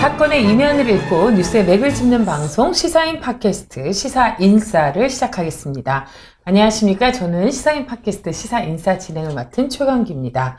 사건의 이면을 읽고 뉴스의 맥을 짚는 방송 시사인 팟캐스트 시사인싸를 시작하겠습니다. 안녕하십니까. 저는 시사인 팟캐스트 시사인싸 진행을 맡은 최강기입니다.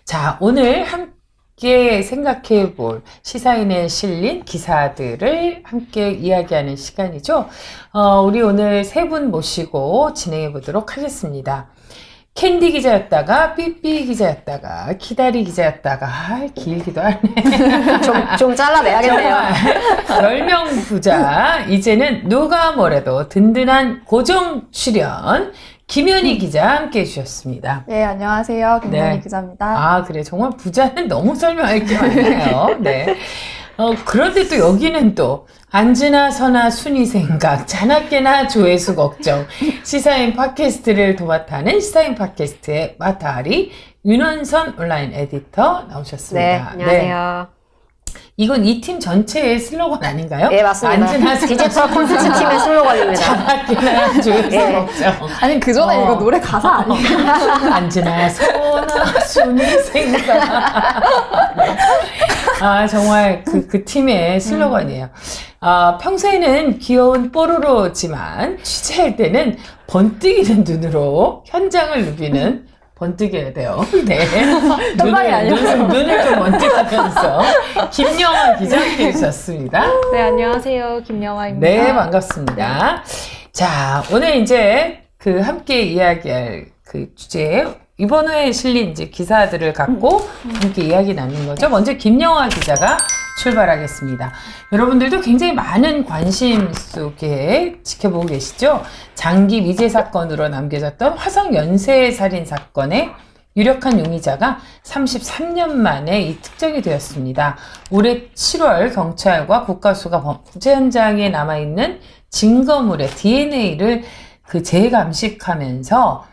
자, 오늘 함께 생각해 볼 시사인에 실린 기사들을 함께 이야기하는 시간이죠. 우리 오늘 세 분 모시고 진행해 보도록 하겠습니다. 캔디 기자였다가 삐삐 기자였다가 기다리 기자였다가 길기도 하네. 좀 잘라내야겠네요. 별명 부자 이제는 누가 뭐래도 든든한 고정 출연 김현희 기자 함께 해주셨습니다. 네, 안녕하세요. 김현희 기자입니다. 아, 그래. 정말 부자는 너무 설명할 게 많네요. 네. 그런데 또 여기는 또 앉으나 서나 순위 생각, 자나깨나 조회수 걱정, 시사인 팟캐스트를 도맡아는 시사인 팟캐스트의 마타리 윤원선 온라인 에디터 나오셨습니다. 네, 안녕하세요. 이건 이 팀 전체의 슬로건 아닌가요? 네, 맞습니다. 앉으나 디지털 콘텐츠 팀의 슬로건입니다. 자나깨나 조회수 걱정. 아니, 그 전에 이거 노래 가사 아닌가요? 앉으나 서나 순위 생각. 아, 정말 그 팀의 슬로건이에요. 평소에는 귀여운 뽀로로지만 취재할 때는 번뜩이는 눈으로 현장을 누비는 번뜩여야 돼요. 네. 눈을 좀 번뜩하면서 김영하 기자 함께 해주셨습니다. 네, 안녕하세요. 김영하입니다. 네, 반갑습니다. 자, 오늘 이제 함께 이야기할 주제, 이번 회에 실린 이제 기사들을 갖고 함께 이야기 나누는 거죠. 먼저 김영하 기자가 출발하겠습니다. 여러분들도 굉장히 많은 관심 속에 지켜보고 계시죠? 장기 미제 사건으로 남겨졌던 화성 연쇄 살인 사건의 유력한 용의자가 33년 만에 이 특정이 되었습니다. 올해 7월 경찰과 국가수가 범죄 현장에 남아있는 증거물의 DNA를 재감식하면서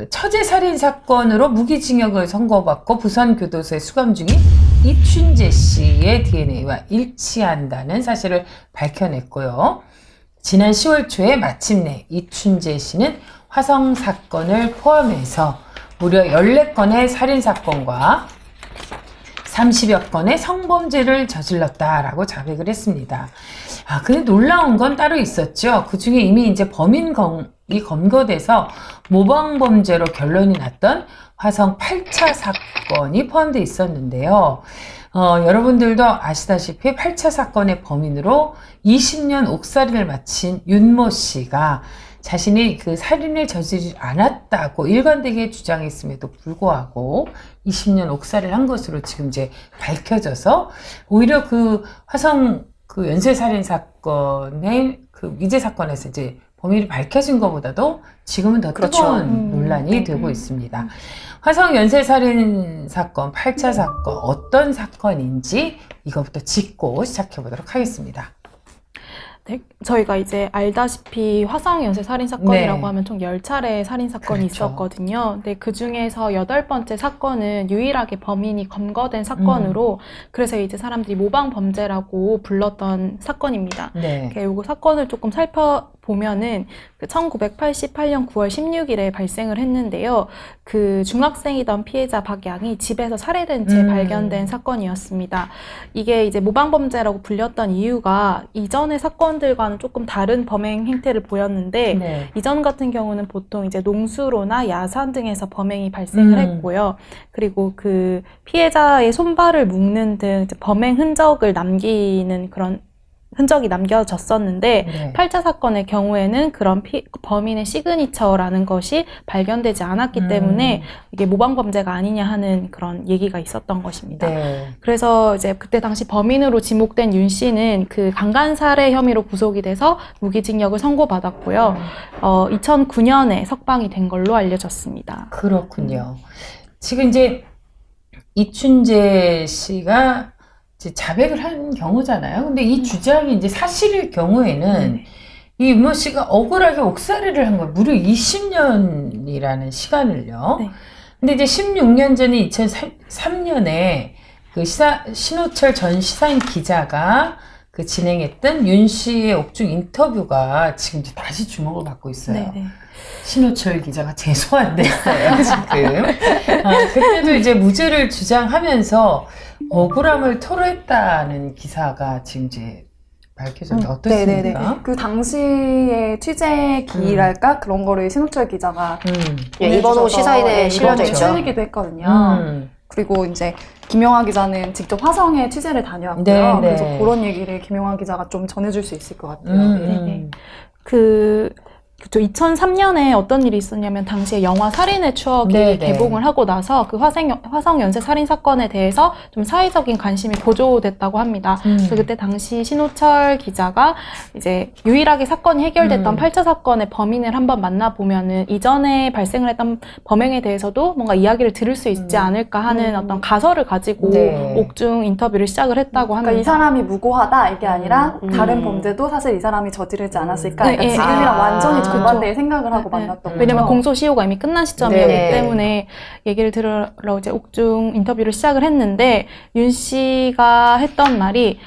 처제 살인 사건으로 무기징역을 선고받고 부산교도소에 수감 중인 이춘재 씨의 DNA와 일치한다는 사실을 밝혀냈고요. 지난 10월 초에 마침내 이춘재 씨는 화성 사건을 포함해서 무려 14건의 살인 사건과 30여 건의 성범죄를 저질렀다라고 자백을 했습니다. 근데 놀라운 건 따로 있었죠. 그 중에 이미 이제 범인이 검거돼서 모방범죄로 결론이 났던 화성 8차 사건이 포함되어 있었는데요. 여러분들도 아시다시피 8차 사건의 범인으로 20년 옥살이를 마친 윤모 씨가 자신이 살인을 저지르지 않았다고 일관되게 주장했음에도 불구하고 20년 옥살이를 한 것으로 지금 이제 밝혀져서 오히려 화성 연쇄살인 사건의 미제 사건에서 이제 범인이 밝혀진 것보다도 지금은 더 뜨거운 논란이 되고 있습니다. 화성 연쇄살인 사건, 8차 사건, 어떤 사건인지 이거부터 짚고 시작해 보도록 하겠습니다. 네, 저희가 이제 알다시피 화성 연쇄 살인 사건이라고 하면 총 10차례의 살인 사건이 있었거든요. 근데 그 중에서 8번째 사건은 유일하게 범인이 검거된 사건으로 그래서 이제 사람들이 모방 범죄라고 불렀던 사건입니다. 네. 요거 사건을 조금 살펴보면은 1988년 9월 16일에 발생을 했는데요. 중학생이던 피해자 박양이 집에서 살해된 채 발견된 사건이었습니다. 이게 이제 모방범죄라고 불렸던 이유가 이전의 사건들과는 조금 다른 범행 행태를 보였는데 이전 같은 경우는 보통 이제 농수로나 야산 등에서 범행이 발생을 했고요. 그리고 피해자의 손발을 묶는 등 이제 범행 흔적을 남기는 그런 흔적이 남겨졌었는데 8차 사건의 경우에는 그런 범인의 시그니처라는 것이 발견되지 않았기 때문에 이게 모방범죄가 아니냐 하는 그런 얘기가 있었던 것입니다. 네. 그래서 이제 그때 당시 범인으로 지목된 윤 씨는 강간살해 혐의로 구속이 돼서 무기징역을 선고받았고요. 2009년에 석방이 된 걸로 알려졌습니다. 그렇군요. 지금 이제 이춘재 씨가 이제 자백을 한 경우잖아요. 근데 이 주장이 이제 사실일 경우에는 이 윤모 씨가 억울하게 옥살이를 한 거예요. 무려 20년이라는 시간을요. 네. 근데 이제 16년 전에 2003년에 신호철 전 시사인 기자가 진행했던 윤 씨의 옥중 인터뷰가 지금 이제 다시 주목을 받고 있어요. 네네. 신호철 기자가 재소 안 됐어요, 지금. 그때도 이제 무죄를 주장하면서 억울함을 토로했다는 기사가 지금 이제 밝혀졌는데 어떻습니까? 그 당시의 취재기랄까 그런 거를 신호철 기자가 이번호 시사인에 실려져 있죠. 실리기도 했거든요. 그리고 이제 김용화 기자는 직접 화성에 취재를 다녀왔고요. 네, 그래서 네. 그런 얘기를 김용화 기자가 좀 전해줄 수 있을 것 같아요. 네. 그쵸. 2003년에 어떤 일이 있었냐면 당시에 영화 살인의 추억이 네네. 개봉을 하고 나서 그 화성 연쇄 살인 사건에 대해서 좀 사회적인 관심이 고조됐다고 합니다. 그래서 그때 당시 신호철 기자가 이제 유일하게 사건이 해결됐던 8차 사건의 범인을 한번 만나보면은 이전에 발생을 했던 범행에 대해서도 뭔가 이야기를 들을 수 있지 않을까 하는 어떤 가설을 가지고 네. 옥중 인터뷰를 시작을 했다고 합니다. 그러니까 이 사람이 무고하다 이게 아니라 다른 범죄도 사실 이 사람이 저지르지 않았을까? 그러니까 네, 지금이랑 완전히 정반대의 그렇죠. 생각을 하고 만났던 거죠. 왜냐면 공소시효가 이미 끝난 시점이었기 네. 때문에 얘기를 들으러 이제 옥중 인터뷰를 시작을 했는데 윤 씨가 했던 말이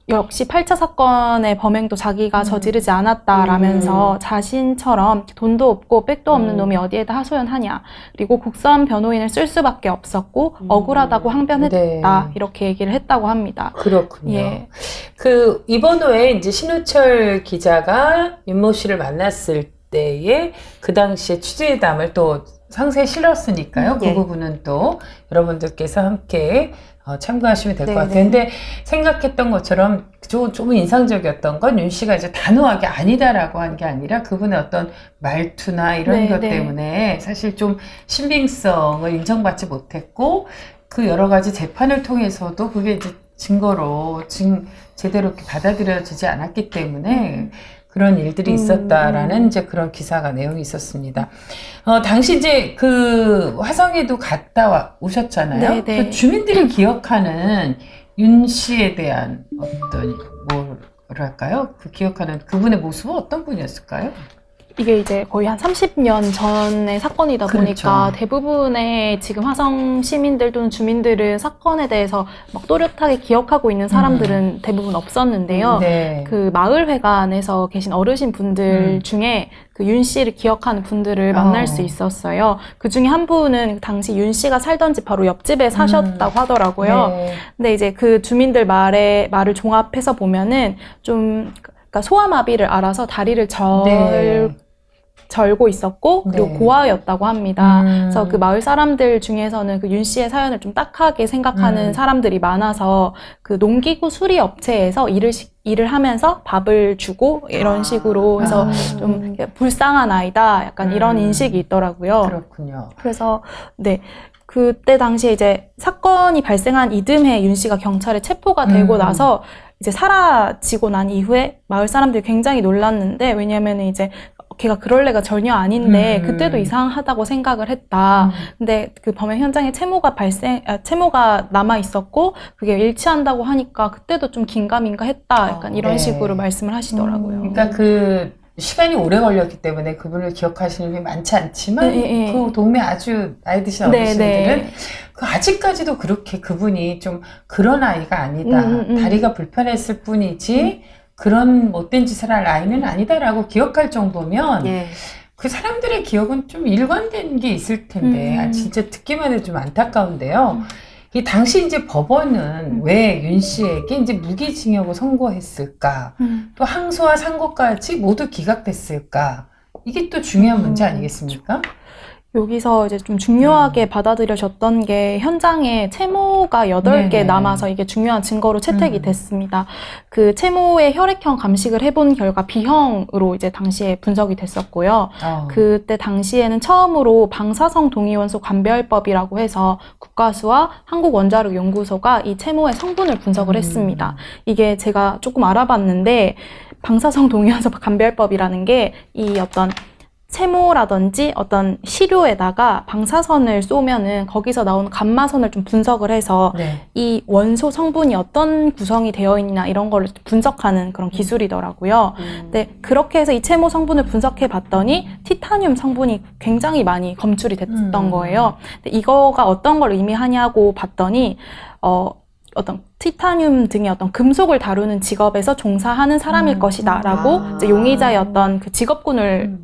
역시 8차 사건의 범행도 자기가 저지르지 않았다라면서 자신처럼 돈도 없고 백도 없는 놈이 어디에다 하소연하냐. 그리고 국선 변호인을 쓸 수밖에 없었고 억울하다고 항변했다. 네. 이렇게 얘기를 했다고 합니다. 그렇군요. 예. 그 이번호에 이제 신우철 기자가 윤모 씨를 만났을 때에 그 당시에 취재담을 또 상세히 실었으니까요. 그 예. 부분은 또 여러분들께서 함께 참고하시면 될 것 네, 같아요. 네. 근데 생각했던 것처럼 조금 인상적이었던 건 윤 씨가 이제 단호하게 아니다라고 한 게 아니라 그분의 어떤 말투나 이런 네, 것 네. 때문에 사실 좀 신빙성을 인정받지 못했고 그 여러 가지 재판을 통해서도 그게 이제 증거로 제대로 이렇게 받아들여지지 않았기 때문에 그런 일들이 있었다라는 이제 그런 기사가 내용이 있었습니다. 당시 이제 그 화성에도 갔다 오셨잖아요. 네, 네. 그 주민들이 기억하는 윤 씨에 대한 어떤 뭐랄까요? 그 기억하는 그분의 모습은 어떤 분이었을까요? 이게 이제 거의 한 30년 전의 사건이다 보니까 그렇죠. 대부분의 지금 화성 시민들 또는 주민들은 사건에 대해서 막 또렷하게 기억하고 있는 사람들은 대부분 없었는데요. 네. 그 마을회관에서 계신 어르신 분들 중에 그 윤 씨를 기억하는 분들을 만날 수 있었어요. 그 중에 한 분은 당시 윤 씨가 살던 집 바로 옆집에 사셨다고 하더라고요. 네. 근데 이제 그 주민들 말을 종합해서 보면은 좀 그러니까 소아마비를 앓아서 다리를 절고 있었고 그리고 네. 고아였다고 합니다. 그래서 그 마을 사람들 중에서는 그 윤 씨의 사연을 좀 딱하게 생각하는 사람들이 많아서 그 농기구 수리 업체에서 일을 하면서 밥을 주고 이런 식으로 해서 좀 불쌍한 아이다 약간 이런 인식이 있더라고요. 그렇군요. 그래서 네. 그때 당시에 이제 사건이 발생한 이듬해 윤 씨가 경찰에 체포가 되고 나서 이제 사라지고 난 이후에 마을 사람들이 굉장히 놀랐는데 왜냐면은 이제 걔가 그럴 애가 전혀 아닌데 그때도 이상하다고 생각을 했다. 근데 그 범행 현장에 채모가 남아 있었고 그게 일치한다고 하니까 그때도 좀 긴가민가 했다. 약간 이런 네. 식으로 말씀을 하시더라고요. 그러니까 그 시간이 오래 걸렸기 때문에 그분을 기억하시는 분이 많지 않지만 네, 그 동네 아주 나이 드신 네, 어르신들은 네. 그 아직까지도 그렇게 그분이 좀 그런 아이가 아니다. 다리가 불편했을 뿐이지 그런 못된 짓을 할 아이는 아니다라고 기억할 정도면 예. 그 사람들의 기억은 좀 일관된 게 있을 텐데 진짜 듣기만 해도 좀 안타까운데요. 이 당시 이제 법원은 왜 윤 씨에게 이제 무기징역을 선고했을까? 또 항소와 상고까지 모두 기각됐을까? 이게 또 중요한 문제 아니겠습니까? 여기서 이제 좀 중요하게 받아들여졌던 게 현장에 채모가 8개 네네. 남아서 이게 중요한 증거로 채택이 됐습니다. 그 채모의 혈액형 감식을 해본 결과 B형으로 이제 당시에 분석이 됐었고요. 그때 당시에는 처음으로 방사성 동위원소 감별법이라고 해서 국가수와 한국원자력연구소가 이 채모의 성분을 분석을 했습니다. 이게 제가 조금 알아봤는데 방사성 동위원소 감별법이라는 게 이 어떤 채모라든지 어떤 시료에다가 방사선을 쏘면은 거기서 나오는 감마선을 좀 분석을 해서 네. 이 원소 성분이 어떤 구성이 되어 있나 이런 걸 분석하는 그런 기술이더라고요. 근데 그렇게 해서 이 채모 성분을 분석해 봤더니 티타늄 성분이 굉장히 많이 검출이 됐던 거예요. 근데 이거가 어떤 걸 의미하냐고 봤더니 어떤 티타늄 등의 어떤 금속을 다루는 직업에서 종사하는 사람일 것이다라고 이제 용의자의 어떤 그 직업군을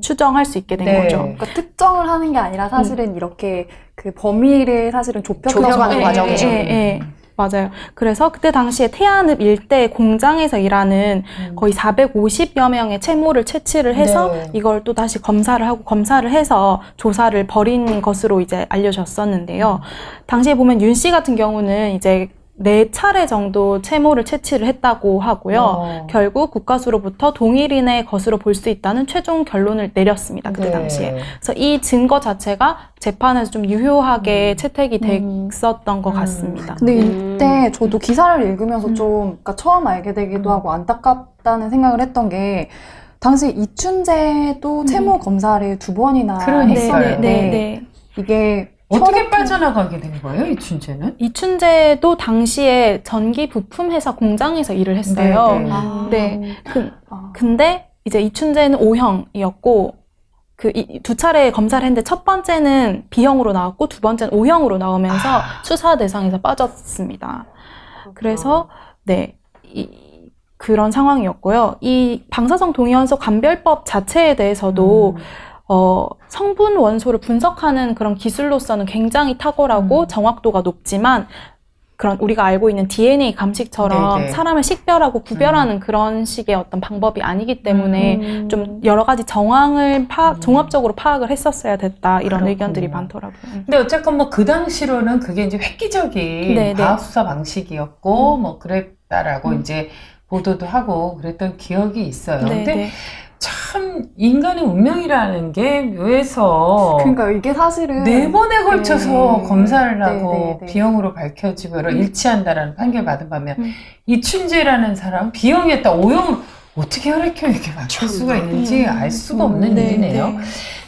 추정할 수 있게 된 네. 거죠. 그러니까 특정을 하는 게 아니라 사실은 이렇게 그 범위를 사실은 좁혀가는 과정이죠. 예. 맞아요. 그래서 그때 당시에 태안읍 일대 공장에서 일하는 거의 450여 명의 채모를 채취를 해서 네. 이걸 또 다시 검사를 하고 검사를 해서 조사를 벌인 것으로 이제 알려졌었는데요. 당시에 보면 윤 씨 같은 경우는 이제 4차례 정도 채모를 채취를 했다고 하고요. 결국 국가수로부터 동일인의 것으로 볼 수 있다는 최종 결론을 내렸습니다. 그때 네. 당시에. 그래서 이 증거 자체가 재판에서 좀 유효하게 채택이 됐었던 것 같습니다. 근데 이때 저도 기사를 읽으면서 좀 그러니까 처음 알게 되기도 하고 안타깝다는 생각을 했던 게 당시 이춘재도 채모 검사를 2번이나 그러니까요. 했었는데 이게 어떻게 빠져나가게 된 거예요, 이춘재는? 이춘재도 당시에 전기 부품 회사 공장에서 일을 했어요. 네, 네. 근데 이제 이춘재는 O형이었고 그 두 차례 검사를 했는데 첫 번째는 B형으로 나왔고 두 번째는 O형으로 나오면서 수사 대상에서 빠졌습니다. 그래서 네. 그런 상황이었고요. 이 방사성 동위원소 감별법 자체에 대해서도 성분 원소를 분석하는 그런 기술로서는 굉장히 탁월하고 정확도가 높지만 그런 우리가 알고 있는 DNA 감식처럼 네네. 사람을 식별하고 구별하는 그런 식의 어떤 방법이 아니기 때문에 좀 여러 가지 정황을 종합적으로 파악을 했었어야 됐다 이런 그렇군요. 의견들이 많더라고요. 근데 어쨌건 뭐 그 당시로는 그게 이제 획기적인 네, 과학 수사 방식이었고 뭐 그랬다라고 이제 보도도 하고 그랬던 기억이 있어요. 네, 근데 네. 참 인간의 운명이라는 게 묘해서 그러니까 이게 사실은 4번에 걸쳐서 네. 검사를 하고 네, 네, 네. B형으로 밝혀지고 여러 일치한다라는 판결 받은 반면 이춘재라는 사람 B형이었다 O형으로 어떻게 혈액형이 이렇게 바뀔 수가 있는지 알 수가 없는 네, 일이네요. 네.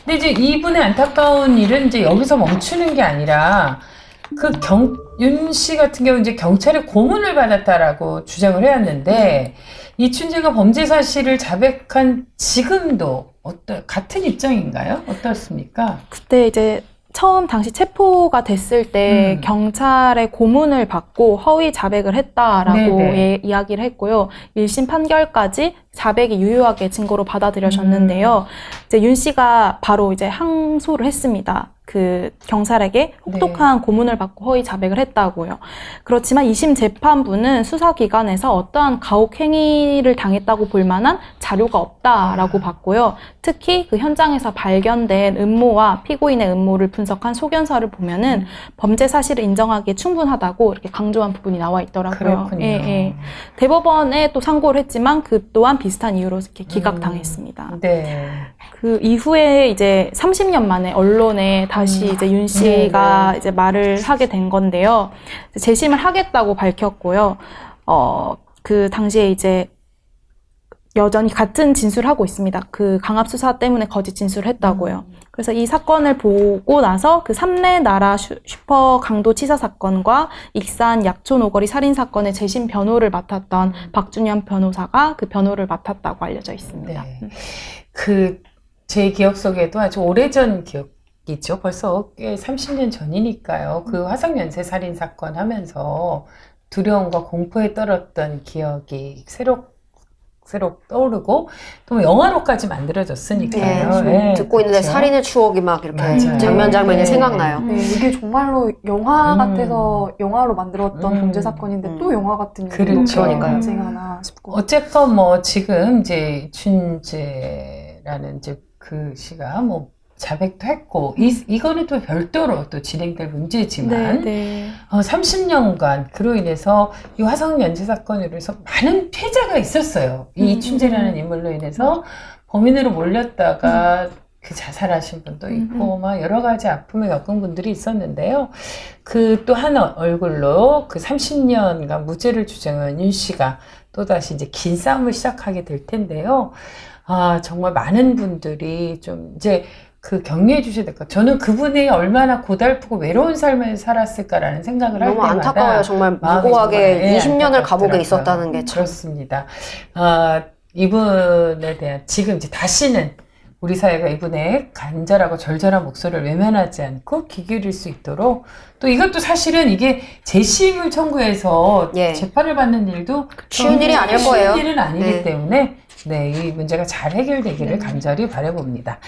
근데 이제 이분의 안타까운 일은 이제 여기서 멈추는 게 아니라 윤 씨 같은 경우 이제 경찰의 고문을 받았다라고 주장을 해왔는데 이춘재가 범죄 사실을 자백한 지금도 같은 입장인가요? 어떻습니까? 그때 이제 처음 당시 체포가 됐을 때 경찰의 고문을 받고 허위 자백을 했다라고 이야기를 했고요. 1심 판결까지 자백이 유효하게 증거로 받아들여졌는데요. 이제 윤 씨가 바로 이제 항소를 했습니다. 그 경찰에게 혹독한 고문을 받고 허위 자백을 했다고요. 그렇지만 2심 재판부는 수사기관에서 어떠한 가혹 행위를 당했다고 볼 만한 자료가 없다라고 봤고요. 특히 그 현장에서 발견된 음모와 피고인의 음모를 분석한 소견서를 보면은 범죄 사실을 인정하기에 충분하다고 이렇게 강조한 부분이 나와 있더라고요. 그렇군요. 대법원에 또 상고를 했지만 그 또한 비슷한 이유로 이렇게 기각당했습니다. 네. 그 이후에 이제 30년 만에 언론에 다시 이제 윤 씨가 이제 말을 하게 된 건데요. 재심을 하겠다고 밝혔고요. 그 당시에 이제 여전히 같은 진술을 하고 있습니다. 그 강압 수사 때문에 거짓 진술을 했다고요. 그래서 이 사건을 보고 나서 그 삼례 나라 슈퍼 강도 치사 사건과 익산 약촌 오거리 살인 사건의 재심 변호를 맡았던 박준현 변호사가 그 변호를 맡았다고 알려져 있습니다. 네. 제 기억 속에도 아주 오래전 기억이죠. 벌써 꽤 30년 전이니까요. 그 화성연쇄 살인 사건 하면서 두려움과 공포에 떨었던 기억이 새록 떠오르고 또 영화로까지 만들어졌으니까요. 네, 듣고 있는데 그렇죠? 살인의 추억이 막 이렇게 맞아요. 장면이 생각나요. 네, 이게 정말로 영화 같아서 영화로 만들었던 범죄 사건인데 또 영화 같은 일이 그렇죠. 발생하나 싶고. 어쨌건 뭐 지금 이제 춘재라는 이제 그 씨가 뭐 자백도 했고 이거는 또 별도로 또 진행될 문제지만 30년간 그로 인해서 이 화성 연쇄 사건으로 해서 많은 피해자가 있었어요. 이 이춘재라는 인물로 인해서 범인으로 몰렸다가 그 자살하신 분도 있고 막 여러 가지 아픔을 겪은 분들이 있었는데요. 그 또 한 얼굴로 그 30년간 무죄를 주장한 윤 씨가 또다시 이제 긴 싸움을 시작하게 될 텐데요. 정말 많은 분들이 좀 이제 격려해 주셔야 될 것 같아요. 저는 그분이 얼마나 고달프고 외로운 삶을 살았을까라는 생각을 할 너무 때마다 안타까워요. 정말 무고하게 20년을 감옥에 있었다는 게 참. 그렇습니다. 이분에 대한 지금 이제 다시는 우리 사회가 이분의 간절하고 절절한 목소리를 외면하지 않고 귀 기울일 수 있도록 또 이것도 사실은 이게 재심을 청구해서 재판을 받는 일도 쉬운 일이 아닐 거예요. 쉬운 일은 아니기 때문에 네, 이 문제가 잘 해결되기를 간절히 바라봅니다.